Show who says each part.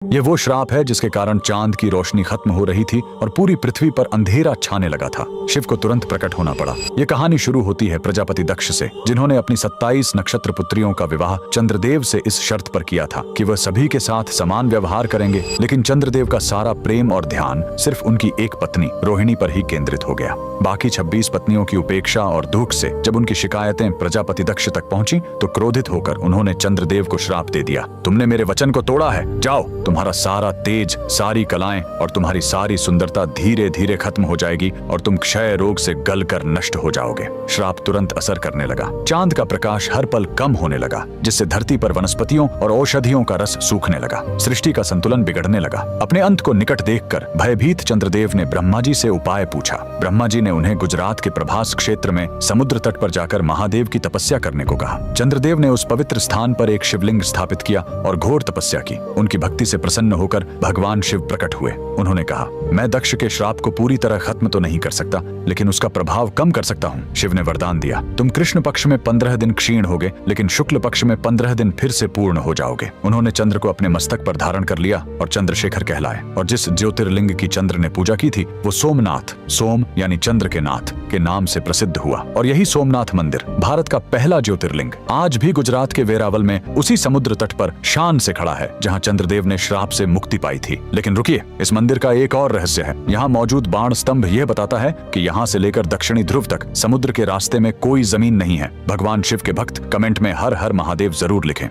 Speaker 1: ये वो श्राप है जिसके कारण चांद की रोशनी खत्म हो रही थी और पूरी पृथ्वी पर अंधेरा छाने लगा था। शिव को तुरंत प्रकट होना पड़ा। ये कहानी शुरू होती है प्रजापति दक्ष से, जिन्होंने अपनी 27 नक्षत्र पुत्रियों का विवाह चंद्रदेव से इस शर्त पर किया था कि वह सभी के साथ समान व्यवहार करेंगे। लेकिन चंद्रदेव का सारा प्रेम और ध्यान सिर्फ उनकी एक पत्नी रोहिणी पर ही केंद्रित हो गया। बाकी 26 पत्नियों की उपेक्षा और दुख से जब उनकी शिकायतें प्रजापति दक्ष तक पहुंची तो क्रोधित होकर उन्होंने चंद्रदेव को श्राप दे दिया। तुमने मेरे वचन को तोड़ा है, जाओ, तुम्हारा सारा तेज, सारी कलाएं और तुम्हारी सारी सुंदरता धीरे धीरे खत्म हो जाएगी और तुम क्षय रोग से गलकर नष्ट हो जाओगे। श्राप तुरंत असर करने लगा। चांद का प्रकाश हर पल कम होने लगा, जिससे धरती पर वनस्पतियों और औषधियों का रस सूखने लगा। सृष्टि का संतुलन बिगड़ने लगा। अपने अंत को निकट देखकर भयभीत चंद्रदेव ने ब्रह्मा जी से उपाय पूछा। ब्रह्मा जी ने उन्हें गुजरात के प्रभास क्षेत्र में समुद्र तट पर जाकर महादेव की तपस्या करने को कहा। चंद्रदेव ने उस पवित्र स्थान पर एक शिवलिंग स्थापित किया और घोर तपस्या की। उनकी भक्ति से प्रसन्न होकर भगवान शिव प्रकट हुए। उन्होंने कहा, मैं दक्ष के श्राप को पूरी तरह खत्म तो नहीं कर सकता, लेकिन उसका प्रभाव कम कर सकता हूँ। शिव ने वरदान दिया, तुम कृष्ण पक्ष में 15 दिन क्षीण होगे, लेकिन शुक्ल पक्ष में 15 दिन फिर से पूर्ण हो जाओगे। उन्होंने चंद्र को अपने मस्तक पर धारण कर लिया और चंद्रशेखर कहलाए। और जिस ज्योतिर्लिंग की चंद्र ने पूजा की थी वो सोमनाथ, सोम यानी चंद्र के नाथ के नाम से प्रसिद्ध हुआ। और यही सोमनाथ मंदिर भारत का पहला ज्योतिर्लिंग आज भी गुजरात के वेरावल में उसी समुद्र तट पर शान से खड़ा है जहाँ चंद्रदेव ने श्राप से मुक्ति पाई थी। लेकिन रुकिए, इस मंदिर का एक और रहस्य है। यहाँ मौजूद बाण स्तंभ यह बताता है कि यहाँ से लेकर दक्षिणी ध्रुव तक समुद्र के रास्ते में कोई जमीन नहीं है। भगवान शिव के भक्त कमेंट में हर हर महादेव जरूर लिखें।